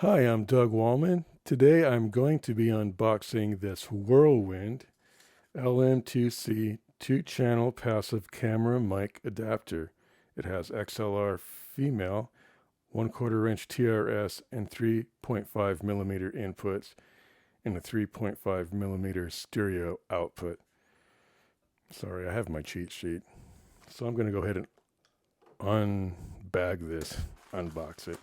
Hi, I'm Doug Wallman. Today I'm going to be unboxing this Whirlwind LM2C 2-channel passive camera mic adapter. It has XLR female, 1/4 inch TRS, and 3.5 millimeter inputs, and a 3.5 millimeter stereo output. Sorry, I have my cheat sheet. So I'm going to go ahead and unbox it.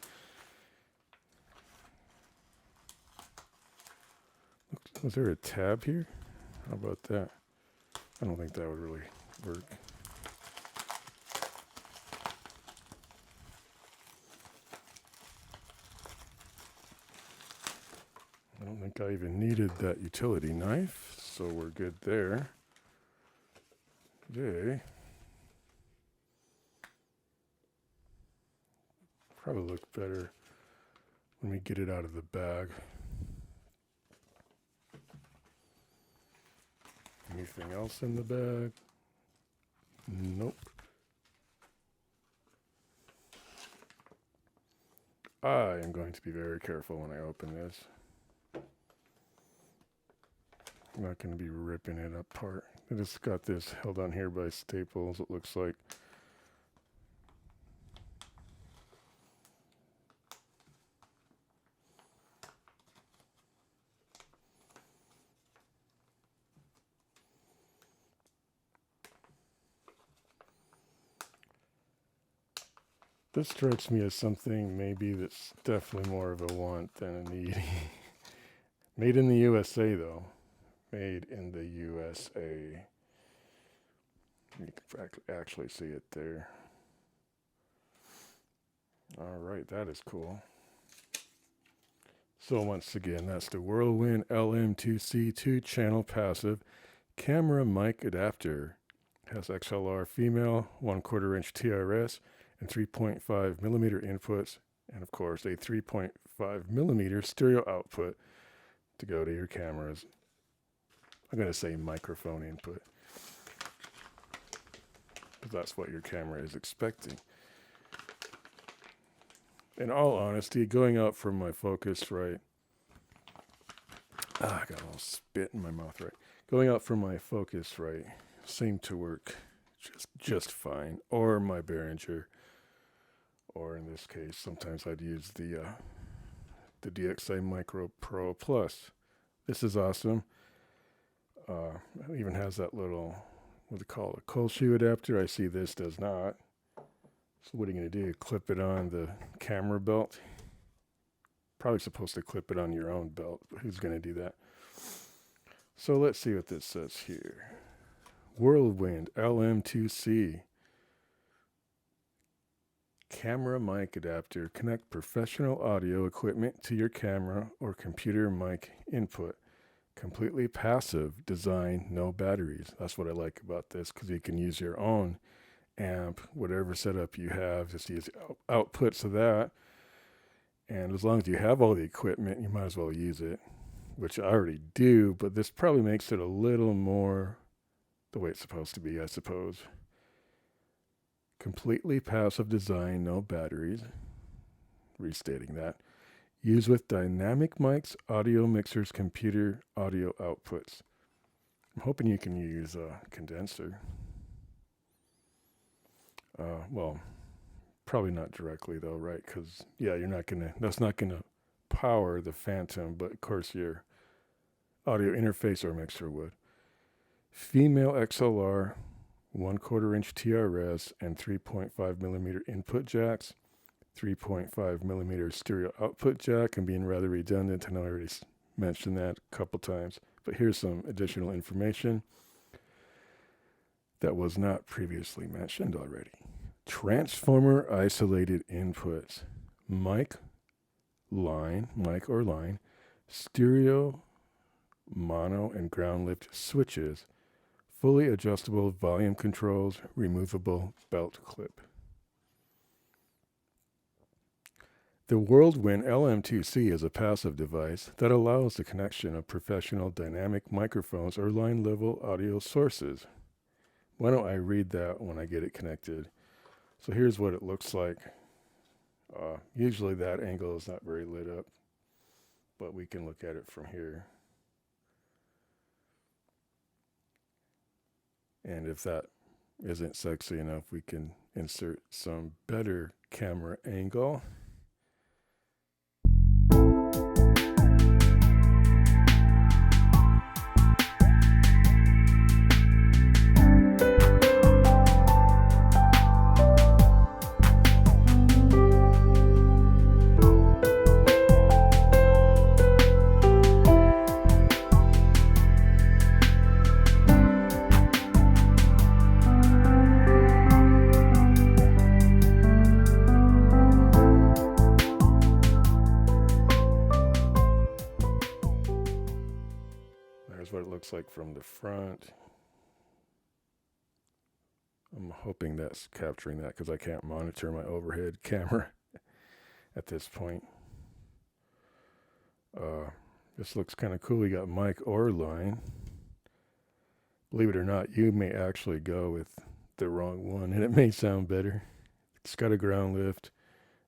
Was there a tab here? How about that? I don't think that would really work. I don't think I even needed that utility knife, so we're good there. Yay. Probably look better when we get it out of the bag. Anything else in the bag? Nope. I am going to be very careful when I open this. I'm not going to be ripping it apart. I just got this held on here by staples, it looks like. This strikes me as something maybe that's definitely more of a want than a need. Made in the USA, though. Made in the USA. You can actually see it there. All right, that is cool. So once again, that's the Whirlwind LM2C 2-channel passive camera mic adapter. Has XLR female, 1/4 inch TRS, and 3.5 millimeter inputs, and of course a 3.5 millimeter stereo output to go to your cameras. I'm going to say microphone input, because that's what your camera is expecting. In all honesty, going out from my Focusrite, I got a little spit in my mouth, right? Going out from my Focusrite seemed to work just fine, or my Behringer, or in this case, sometimes I'd use the DXI Micro Pro Plus. This is awesome. It even has that little, what do they call it, a cold shoe adapter. I see this does not. So what are you going to do? Clip it on the camera belt? Probably supposed to clip it on your own belt, but who's going to do that? So let's see what this says here. Whirlwind LM2C camera mic adapter. Connect professional audio equipment to your camera or computer mic input. Completely passive design, no batteries. That's what I like about this, because you can use your own amp, whatever setup you have, just use outputs of that. And as long as you have all the equipment, you might as well use it, which I already do, but this probably makes it a little more the way it's supposed to be, I suppose. Completely passive design, no batteries. Restating that. Use with dynamic mics, audio mixers, computer audio outputs. I'm hoping you can use a condenser. Well, probably not directly though, right? Because yeah, that's not gonna power the Phantom, but of course your audio interface or mixer would. Female XLR, 1/4 inch TRS, and 3.5 millimeter input jacks. 3.5 millimeter stereo output jack. I'm being rather redundant, and I already mentioned that a couple times. But here's some additional information that was not previously mentioned already. Transformer isolated inputs, mic or line, stereo, mono, and ground lift switches, fully adjustable volume controls, removable belt clip. The Whirlwind LM2C is a passive device that allows the connection of professional dynamic microphones or line level audio sources. Why don't I read that when I get it connected? So here's what it looks like. Usually that angle is not very lit up. but we can look at it from here. And if that isn't sexy enough, we can insert some better camera angle. There's what it looks like from the front. I'm hoping that's capturing that because I can't monitor my overhead camera at this point. This looks kind of cool. We got mic or line. Believe it or not, you may actually go with the wrong one and it may sound better. It's got a ground lift,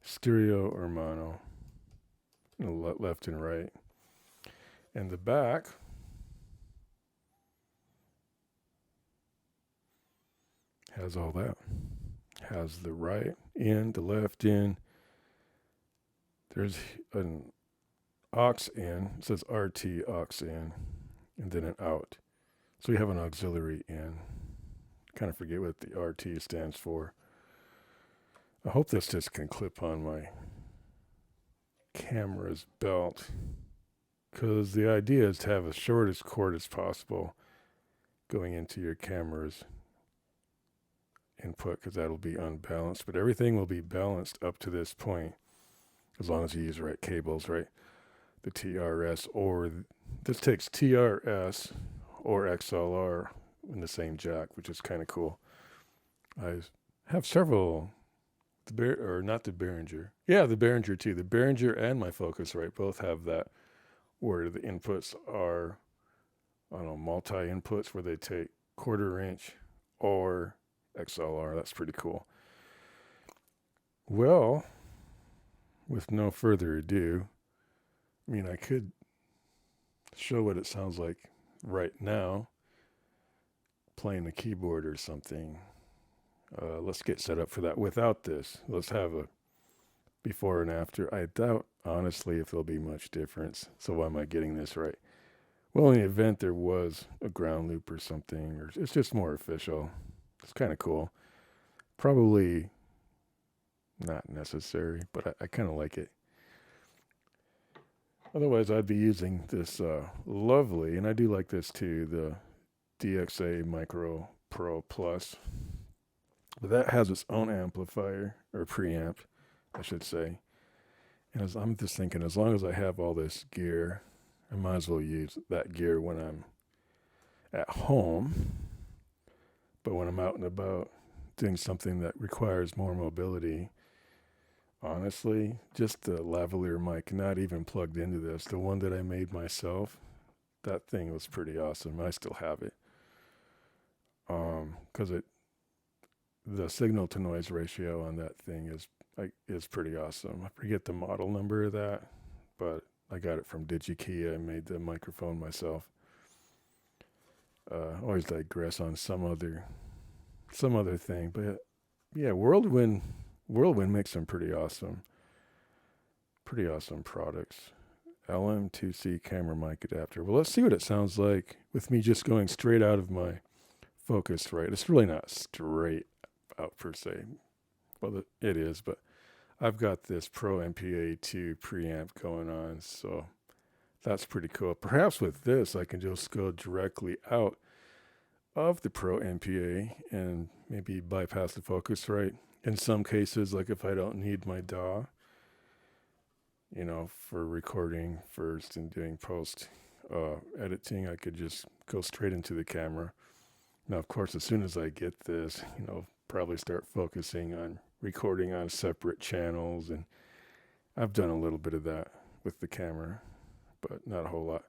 stereo or mono, left and right. And the back has all that. Has the right in, the left in. There's an aux in. It says RT aux in, and then an out. So we have an auxiliary in. Kind of forget what the RT stands for. I hope this just can clip on my camera's belt, because the idea is to have the shortest cord as possible going into your camera's input, because that'll be unbalanced, but everything will be balanced up to this point as long as you use the right cables, right? The TRS, or this takes TRS or XLR in the same jack, which is kind of cool. I have several, the Behringer too. The Behringer and my Focusrite both have that, where the inputs are, I don't know, multi-inputs, where they take 1/4 inch or XLR. That's pretty cool. Well, with no further ado, I mean, I could show what it sounds like right now, playing the keyboard or something. Let's get set up for that without this. Let's have a before and after. I doubt, honestly, if there'll be much difference. So why am I getting this right? Well, in the event there was a ground loop or something, or it's just more official. It's kind of cool. Probably not necessary, but I kind of like it. Otherwise, I'd be using this lovely, and I do like this too, the DXA Micro Pro Plus. But that has its own amplifier, or preamp, I should say. And I'm just thinking, as long as I have all this gear, I might as well use that gear when I'm at home. But when I'm out and about doing something that requires more mobility, honestly, just the lavalier mic, not even plugged into this, the one that I made myself, that thing was pretty awesome. I still have it. Because the signal to noise ratio on that thing is pretty awesome. I forget the model number of that, but I got it from DigiKey. I made the microphone myself. Always digress on some other thing, but yeah, Whirlwind makes some pretty awesome products. LM2C camera mic adapter. Well, let's see what it sounds like with me just going straight out of my Focusrite. It's really not straight out per se. Well, it is, but I've got this Pro MPA2 preamp going on, so that's pretty cool. Perhaps with this, I can just go directly out of the Pro MPA and maybe bypass the Focusrite. In some cases, like if I don't need my DAW, for recording first and doing post editing, I could just go straight into the camera. Now, of course, as soon as I get this, probably start focusing on recording on separate channels, and I've done a little bit of that with the camera, but not a whole lot.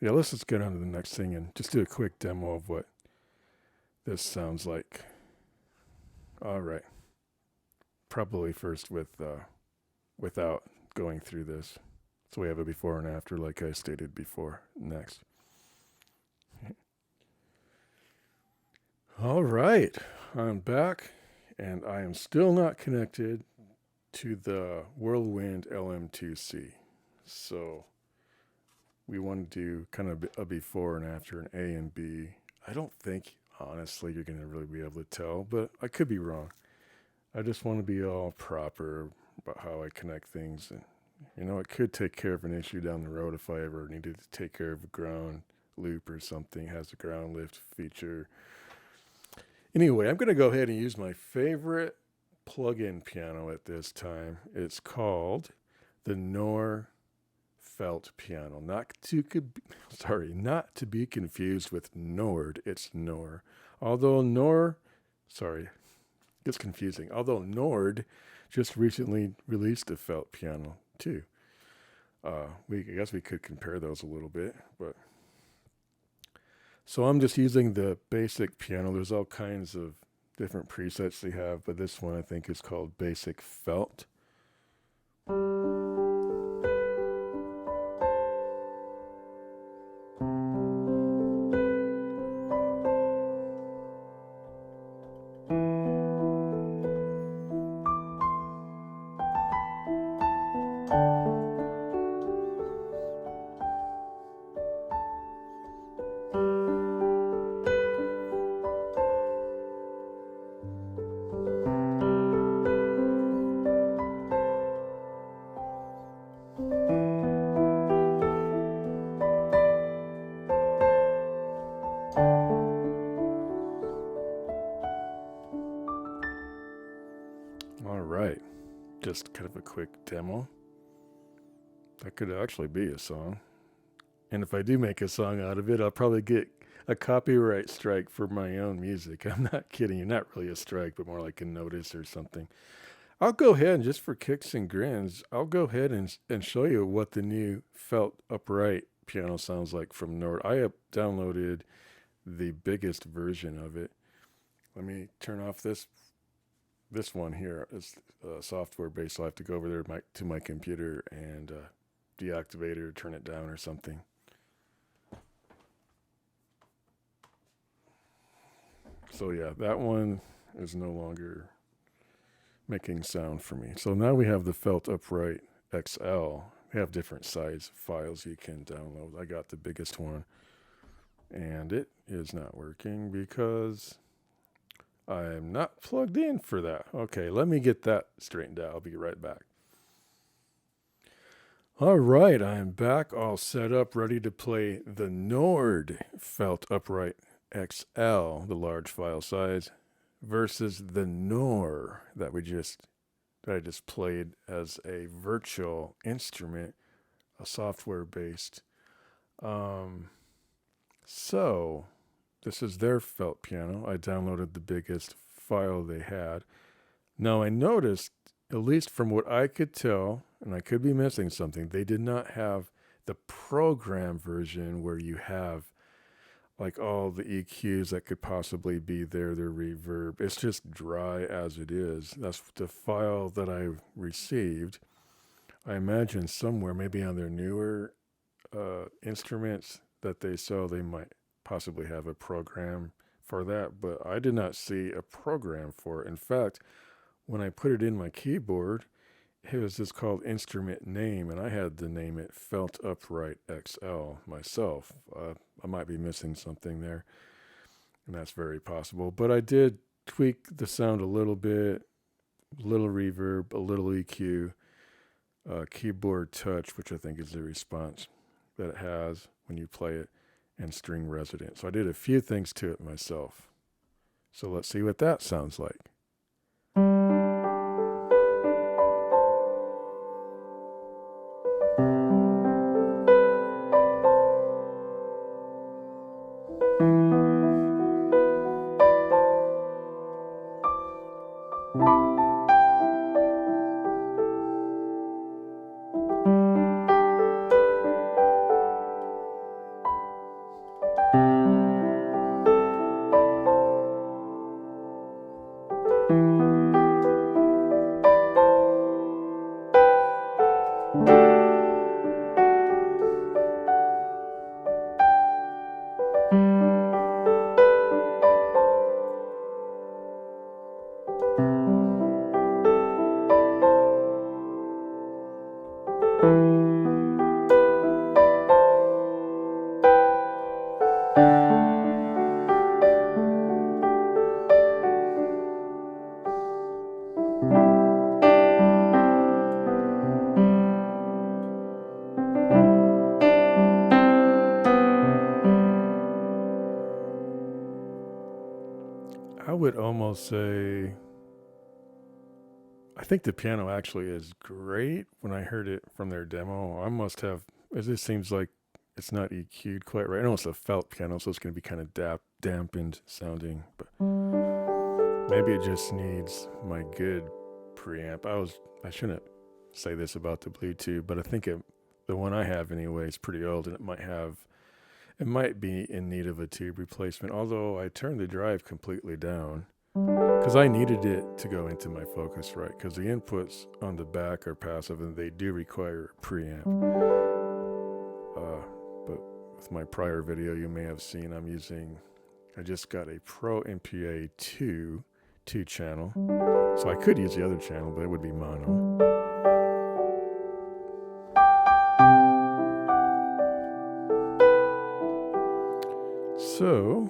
Yeah, let's just get on to the next thing and just do a quick demo of what this sounds like. All right. Probably first without going through this. So we have a before and after, like I stated before. Next. All right, I'm back, and I am still not connected to the Whirlwind LM2C. So we want to do kind of a before and after, an A and B. I don't think, honestly, you're going to really be able to tell, but I could be wrong. I just want to be all proper about how I connect things. And, it could take care of an issue down the road if I ever needed to take care of a ground loop or something, has a ground lift feature. Anyway, I'm going to go ahead and use my favorite plug-in piano at this time. It's called the Noire Felt Piano. Not to be confused with Nord. It's Noire. Gets confusing. Although Nord just recently released a felt piano too. I guess we could compare those a little bit, but. So I'm just using the basic piano. There's all kinds of different presets they have, but this one I think is called Basic Felt. All right, just kind of a quick demo. That could actually be a song. And if I do make a song out of it, I'll probably get a copyright strike for my own music. I'm not kidding you, not really a strike, but more like a notice or something. I'll go ahead and just for kicks and grins, I'll go ahead and show you what the new felt upright piano sounds like from Nord. I have downloaded the biggest version of it. Let me turn off this one here. It's software based, so I have to go over there to my computer and deactivate it or turn it down or something. So yeah, that one is no longer making sound for me. So now we have the Felt Upright XL. We have different size files you can download. I got the biggest one, and it is not working because I'm not plugged in for that. Okay, let me get that straightened out. I'll be right back. All right, I'm back, all set up, ready to play the Nord Felt Upright XL, the large file size, versus the Noire that I just played as a virtual instrument, a software-based. So this is their felt piano. I downloaded the biggest file they had. Now I noticed, at least from what I could tell, and I could be missing something, they did not have the program version where you have like all the EQs that could possibly be there, the reverb. It's just dry as it is. That's the file that I received. I imagine somewhere, maybe on their newer instruments that they sell, they might possibly have a program for that, but I did not see a program for it. In fact, when I put it in my keyboard, it was just called instrument name, and I had to name it Felt Upright XL myself. I might be missing something there, and that's very possible. But I did tweak the sound a little bit, a little reverb, a little EQ, keyboard touch, which I think is the response that it has when you play it, and string resident. So I did a few things to it myself. So let's see what that sounds like. I would almost say I think the piano actually is great. When I heard it from their demo, I must have. It just seems like it's not EQ'd quite right. I know it's a felt piano, so it's going to be kind of dampened sounding, but maybe it just needs my good preamp. I shouldn't say this about the Bluetooth, but I think the one I have anyway is pretty old, and it might be in need of a tube replacement. Although I turned the drive completely down because I needed it to go into my Focusrite, because the inputs on the back are passive and they do require a preamp. But with my prior video, you may have seen I just got a Pro MPA 2 channel, so I could use the other channel, but it would be mono. So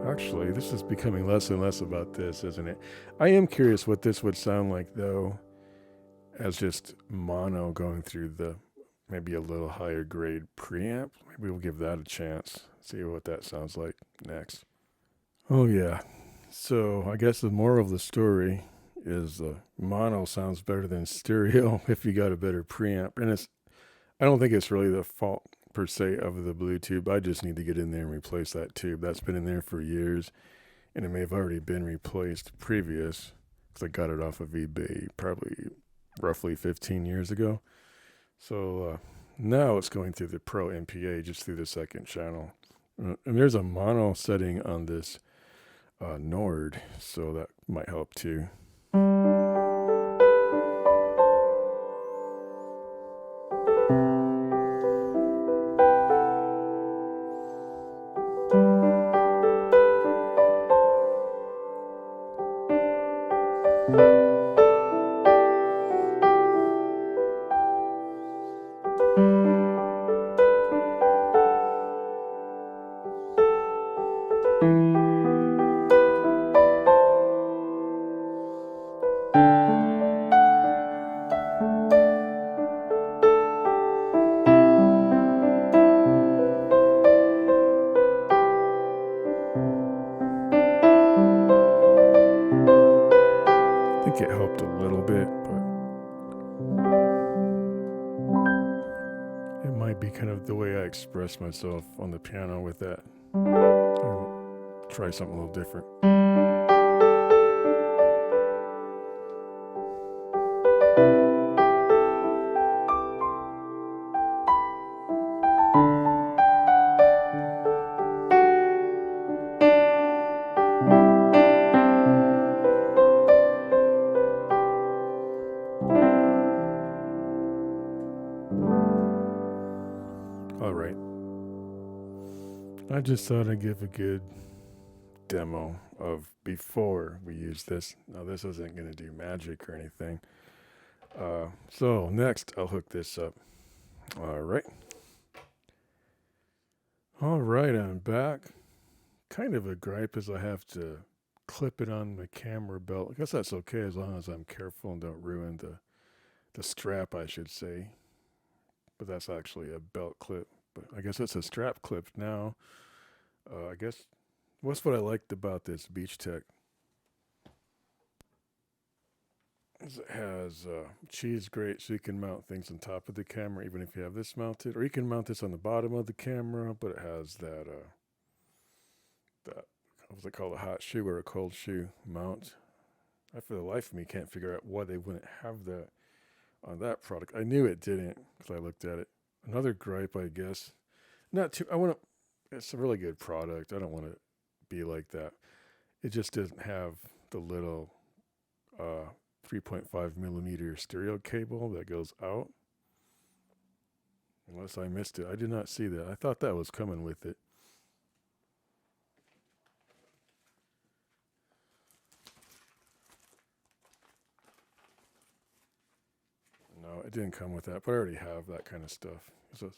actually, this is becoming less and less about this, isn't it? I am curious what this would sound like, though, as just mono going through the maybe a little higher grade preamp. Maybe we'll give that a chance, see what that sounds like next. Oh, yeah. So I guess the moral of the story is mono sounds better than stereo if you got a better preamp. And I don't think it's really the fault per se of the Bluetooth. I just need to get in there and replace that tube. That's been in there for years, and it may have already been replaced previous because I got it off of eBay probably roughly 15 years ago. So now it's going through the Pro MPA, just through the second channel. And there's a mono setting on this Nord, so that might help too. I think it helped a little bit, but it might be kind of the way I express myself on the piano with that. I'll try something a little different. All right. I just thought I'd give a good demo of before we use this. Now, this isn't going to do magic or anything. So next, I'll hook this up. All right. All right, I'm back. Kind of a gripe is I have to clip it on the camera belt. I guess that's okay as long as I'm careful and don't ruin the strap, I should say. But that's actually a belt clip. But I guess it's a strap clip now. I guess what's what I liked about this Beach Tech is it has cheese grate, so you can mount things on top of the camera even if you have this mounted, or you can mount this on the bottom of the camera. But it has that what's it called, a hot shoe or a cold shoe mount. I, for the life of me, can't figure out why they wouldn't have that on that product. I knew it didn't because I looked at it. Another gripe, I guess, not too. It's a really good product. I don't want to be like that. It just doesn't have the little 3.5 millimeter stereo cable that goes out. Unless I missed it. I did not see that. I thought that was coming with it. No, it didn't come with that, but I already have that kind of stuff. So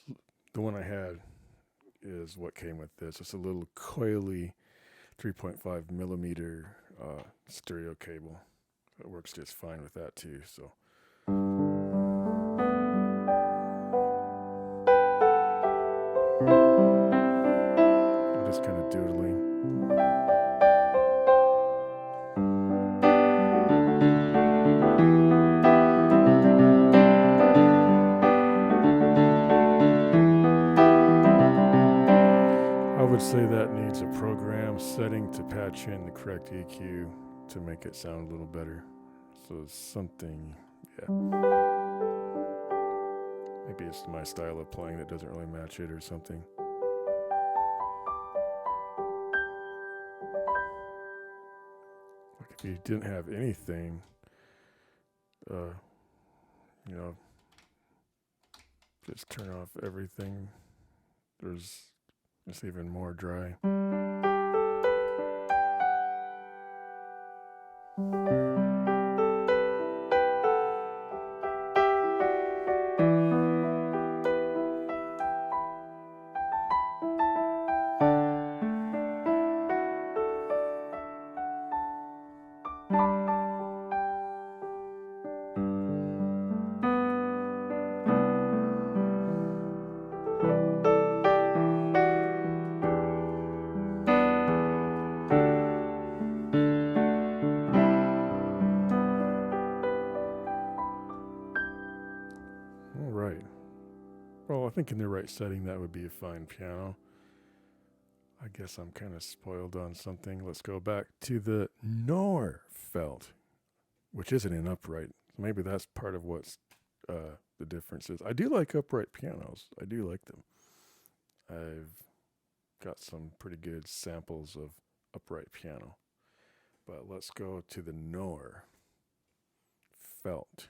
the one I had is what came with this. It's a little coily 3.5 millimeter stereo cable. It works just fine with that too. So I'm just kind of doodling. I would say that needs a program setting to patch in the correct EQ to make it sound a little better. So something, yeah. Maybe it's my style of playing that doesn't really match it or something. Like if you didn't have anything, you know, just turn off everything. It's even more dry. All right. Well, I think in the right setting, that would be a fine piano. I guess I'm kind of spoiled on something. Let's go back to the Noire Felt, which isn't an upright. Maybe that's part of what's the difference is. I do like upright pianos. I do like them. I've got some pretty good samples of upright piano. But let's go to the Noire Felt.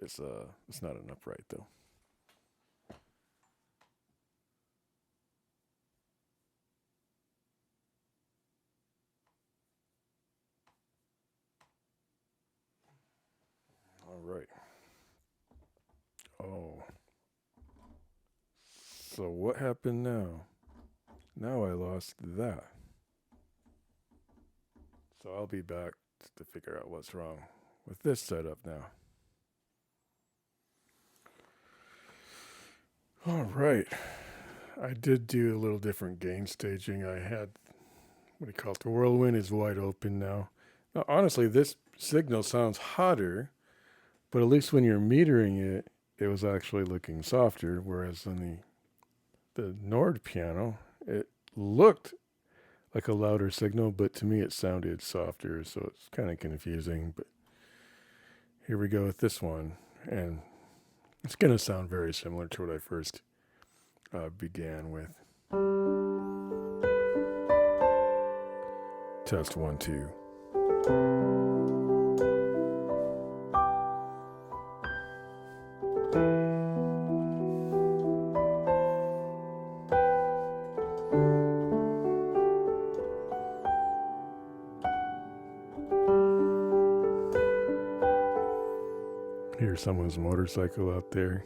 It's not an upright though. All right. Oh. So what happened now? Now I lost that. So I'll be back to figure out what's wrong with this setup now. All right. I did do a little different gain staging. I had, what do you call it? The Whirlwind is wide open now. Now, honestly, this signal sounds hotter, but at least when you're metering it, it was actually looking softer. Whereas on the Nord piano, it looked like a louder signal, but to me it sounded softer. So it's kind of confusing. But here we go with this one. And it's going to sound very similar to what I first began with. Test 1, 2. Here's someone's motorcycle out there.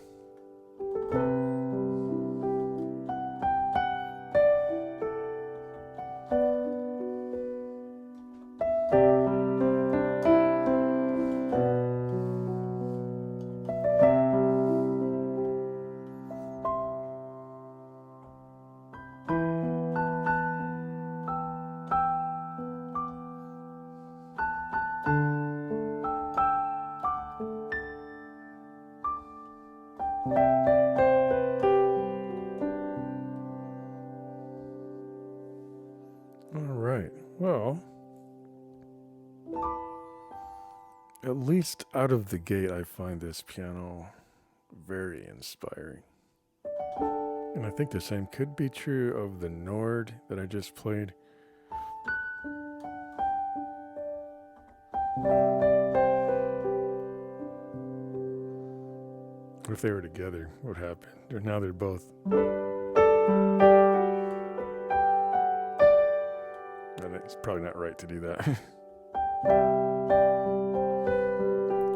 Well, at least out of the gate, I find this piano very inspiring. And I think the same could be true of the Nord that I just played. What if they were together? What would happen? Now they're both. And it's probably not right to do that.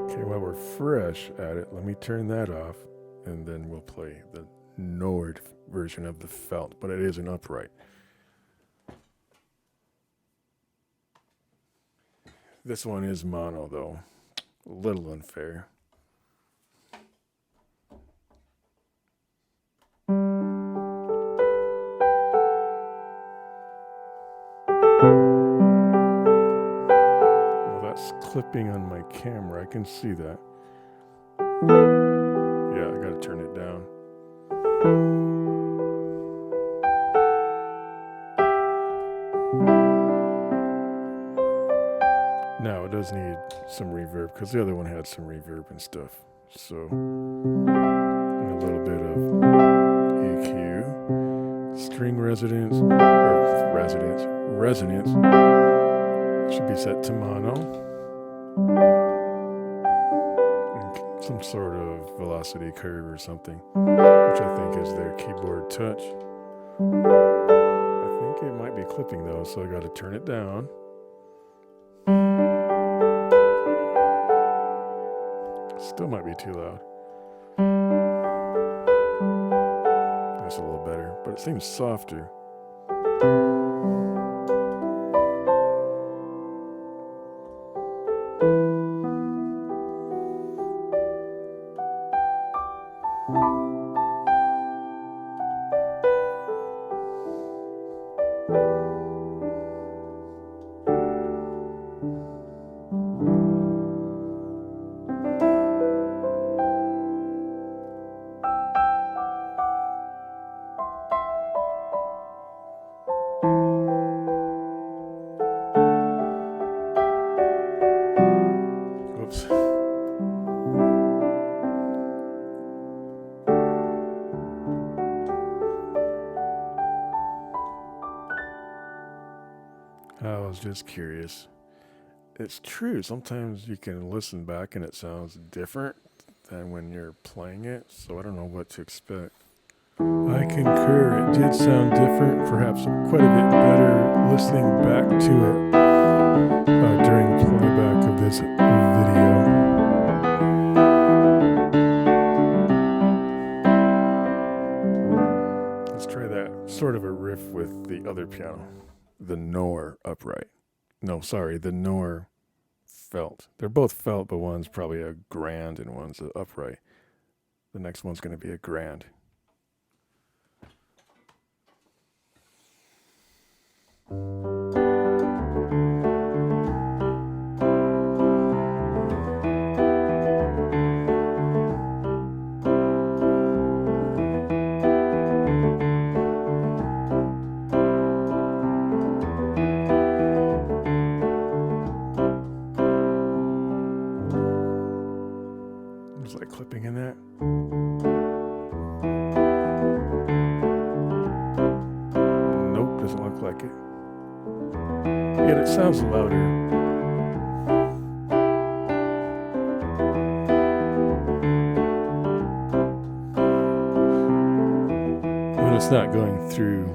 Okay, while we're fresh at it, let me turn that off, and then we'll play the Noire version of the Felt, but it is an upright. This one is mono, though. A little unfair. Well, that's clipping on my camera. I can see that. Yeah, I gotta turn it down. Now it does need some reverb because the other one had some reverb and stuff. So a little bit of EQ, string resonance should be set to mono, and some sort of velocity curve or something, which I think is their keyboard touch. I think it might be clipping though, so I got to turn it down. Still might be too loud. That's a little better, but it seems softer. I was just curious. It's true. Sometimes you can listen back and it sounds different than when you're playing it, so I don't know what to expect. I concur. It did sound different, perhaps quite a bit better listening back to it during playback of this video. Let's try that sort of a riff with the other piano. The Noire upright. No, sorry, the Noire Felt. They're both felt, but one's probably a grand and one's an upright. The next one's going to be a grand. There's like clipping in that. Nope, doesn't look like it. Yet it sounds louder. When it's not going through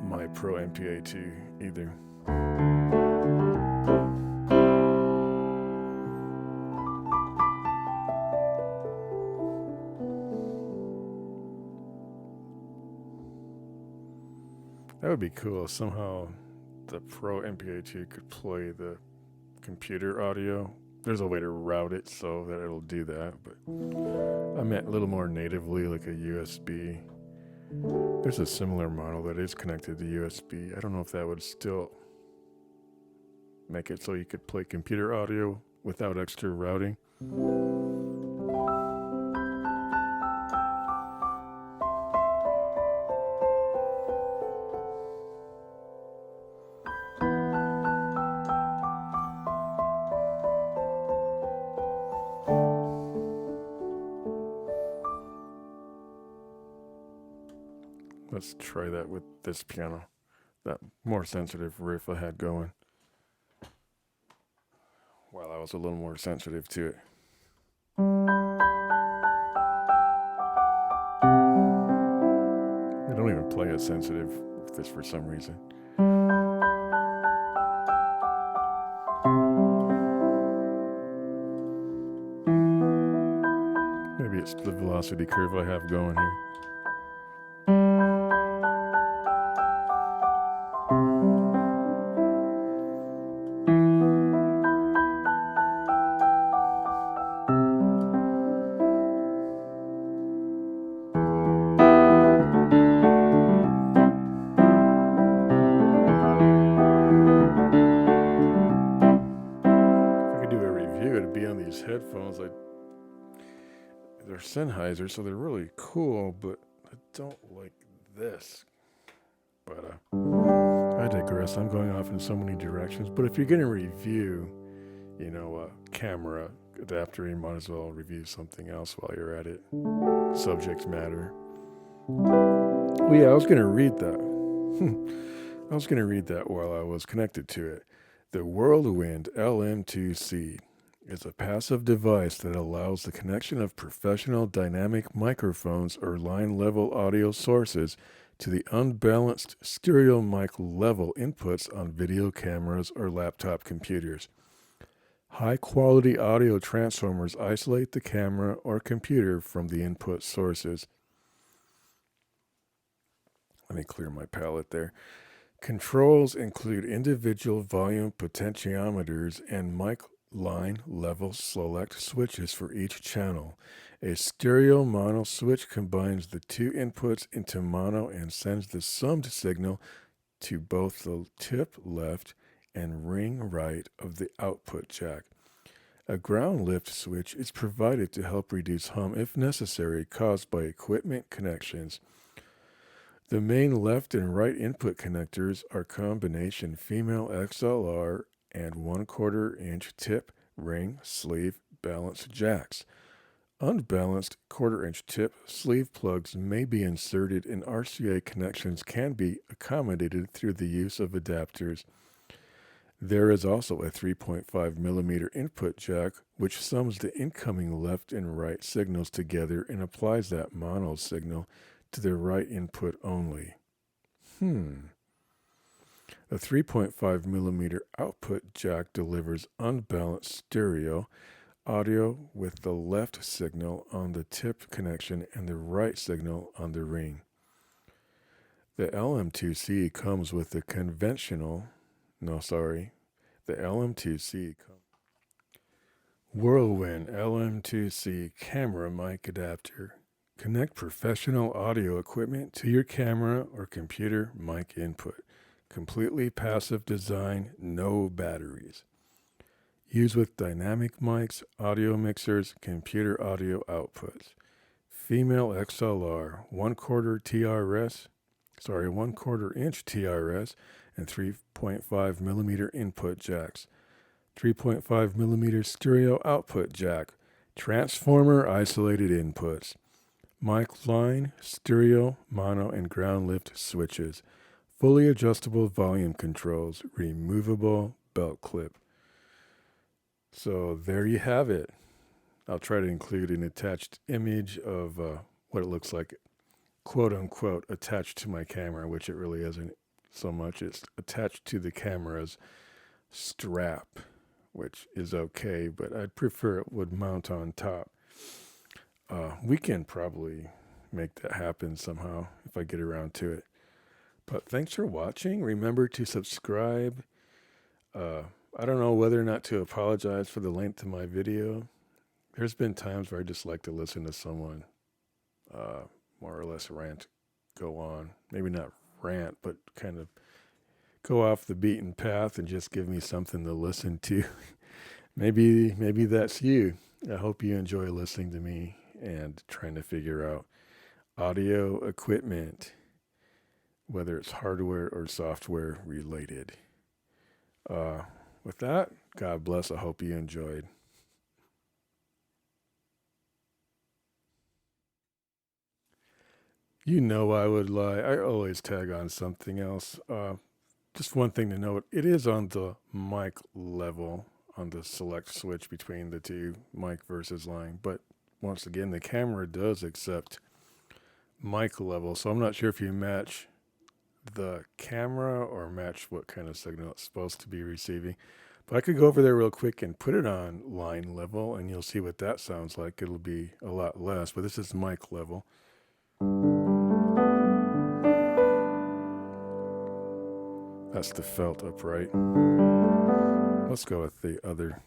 my Pro MPA2 either. That would be cool if somehow the Pro MPA2 could play the computer audio. There's a way to route it so that it'll do that, but I meant a little more natively, like a USB. There's a similar model that is connected to USB. I don't know if that would still make it so you could play computer audio without extra routing. Let's try that with this piano, that more sensitive riff I had going. I was a little more sensitive to it. I don't even play it sensitive with this for some reason. Maybe it's the velocity curve I have going here. It'd be on these headphones. They're Sennheiser, so they're really cool, but I don't like this. But I digress. I'm going off in so many directions. But if you're going to review, camera adapter, you might as well review something else while you're at it. Subject matter. Well, yeah, I was going to read that while I was connected to it. The Whirlwind LM2C is a passive device that allows the connection of professional dynamic microphones or line-level audio sources to the unbalanced stereo mic level inputs on video cameras or laptop computers. High-quality audio transformers isolate the camera or computer from the input sources. Let me clear my palette there. Controls include individual volume potentiometers and mic line level select switches for each channel. A stereo mono switch combines the two inputs into mono and sends the summed signal to both the tip left and ring right of the output jack. A ground lift switch is provided to help reduce hum if necessary caused by equipment connections. The main left and right input connectors are combination female XLR and 1/4 inch tip, ring, sleeve, balance jacks. Unbalanced 1/4 inch tip sleeve plugs may be inserted and RCA connections can be accommodated through the use of adapters. There is also a 3.5 millimeter input jack which sums the incoming left and right signals together and applies that mono signal to the right input only. A 3.5 millimeter output jack delivers unbalanced stereo audio with the left signal on the tip connection and the right signal on the ring. The LM2C comes with the Whirlwind LM2C camera mic adapter. Connect professional audio equipment to your camera or computer mic input. Completely passive design, no batteries. Use with dynamic mics, audio mixers, computer audio outputs. Female XLR, 1/4 inch TRS, and 3.5 millimeter input jacks. 3.5 millimeter stereo output jack. Transformer isolated inputs. Mic line, stereo, mono, and ground lift switches. Fully adjustable volume controls, removable belt clip. So there you have it. I'll try to include an attached image of what it looks like, quote unquote, attached to my camera, which it really isn't so much. It's attached to the camera's strap, which is okay, but I'd prefer it would mount on top. We can probably make that happen somehow if I get around to it. But thanks for watching. Remember to subscribe. I don't know whether or not to apologize for the length of my video. There's been times where I just like to listen to someone more or less go on. Maybe not rant, but kind of go off the beaten path and just give me something to listen to. Maybe that's you. I hope you enjoy listening to me and trying to figure out audio equipment, whether it's hardware or software related. With that, God bless. I hope you enjoyed. You know I would lie. I always tag on something else. Just one thing to note, it is on the mic level on the select switch between the two, mic versus line. But once again, the camera does accept mic level, so I'm not sure if you match the camera or match what kind of signal it's supposed to be receiving. But I could go over there real quick and put it on line level, and you'll see what that sounds like. It'll be a lot less, but this is mic level. That's the felt upright. Let's go with the other.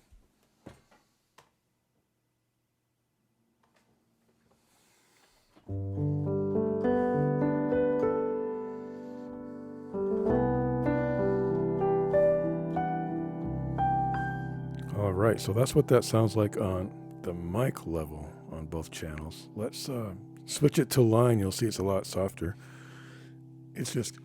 All right, so that's what that sounds like on the mic level on both channels. Let's switch it to line. You'll see it's a lot softer. It's just,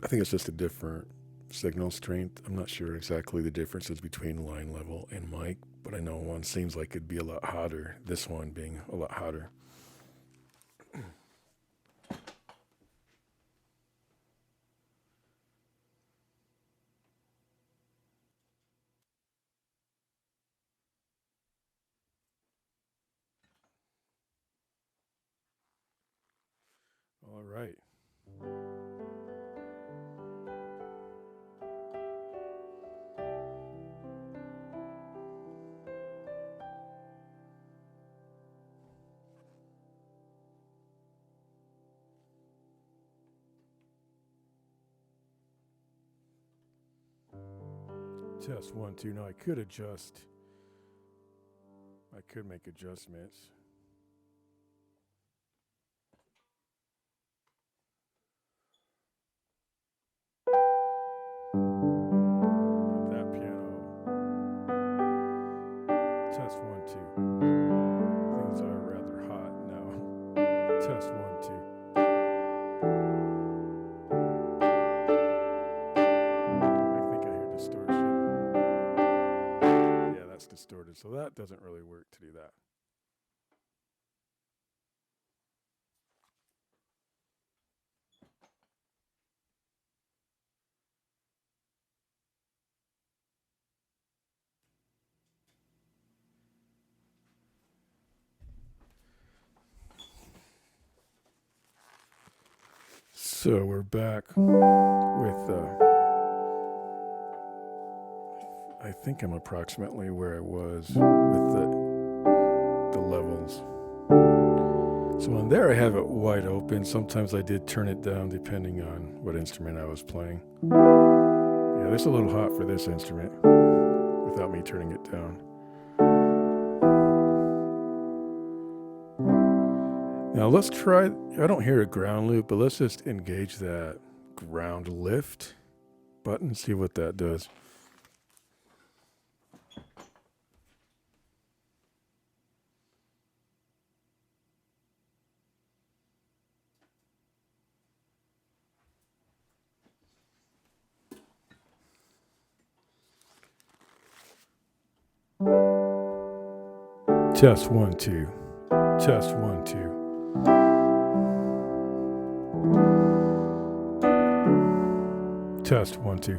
I think it's just a different signal strength. I'm not sure exactly the differences between line level and mic, but I know one seems like it'd be a lot hotter, this one being a lot hotter. All right. Test 1, 2. Now I could adjust. I could make adjustments. But that piano. Test 1, 2. Things are rather hot now. Test 1, 2. I think I hear distortion. Yeah, that's distorted. So that doesn't really work to do that. So we're back with, I think I'm approximately where I was with the levels. So on there I have it wide open. Sometimes I did turn it down depending on what instrument I was playing. Yeah, this is a little hot for this instrument without me turning it down. Now let's try, I don't hear a ground loop, but let's just engage that ground lift button, see what that does. Test 1, 2. Test 1, 2. Test 1, 2.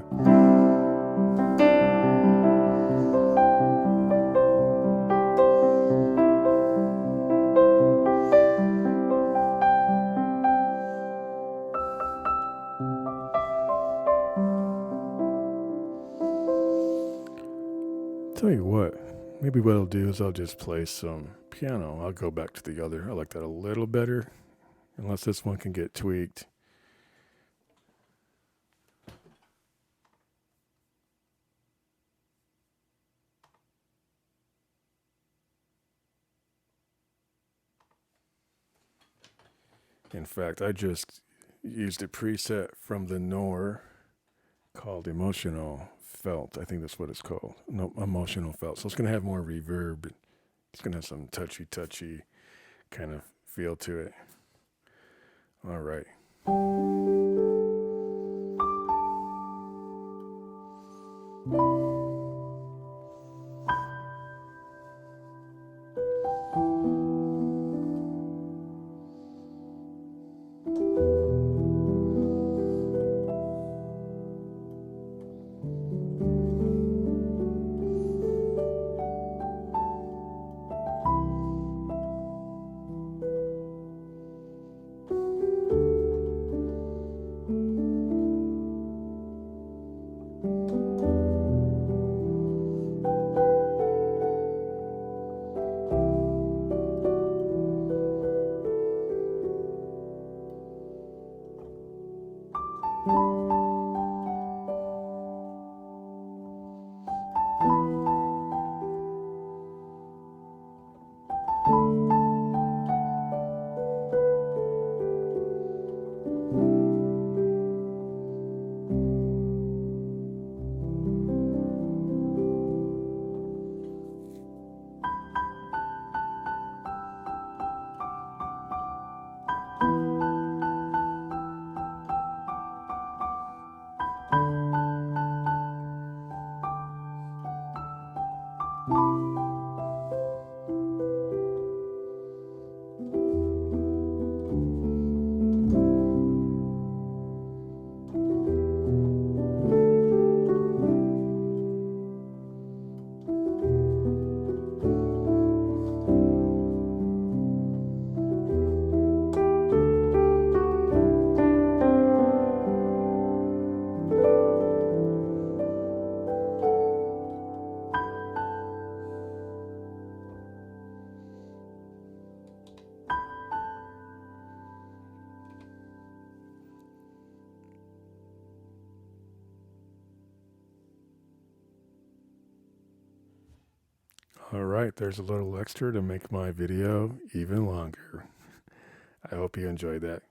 Tell you what, maybe what I'll do is I'll just play some piano. I'll go back to the other. I like that a little better, unless this one can get tweaked. In fact, I just used a preset from the Noire called Emotional Felt. I think that's what it's called. No, Emotional Felt. So it's going to have more reverb. It's going to have some touchy kind of feel to it. All right. All right, there's a little extra to make my video even longer. I hope you enjoyed that.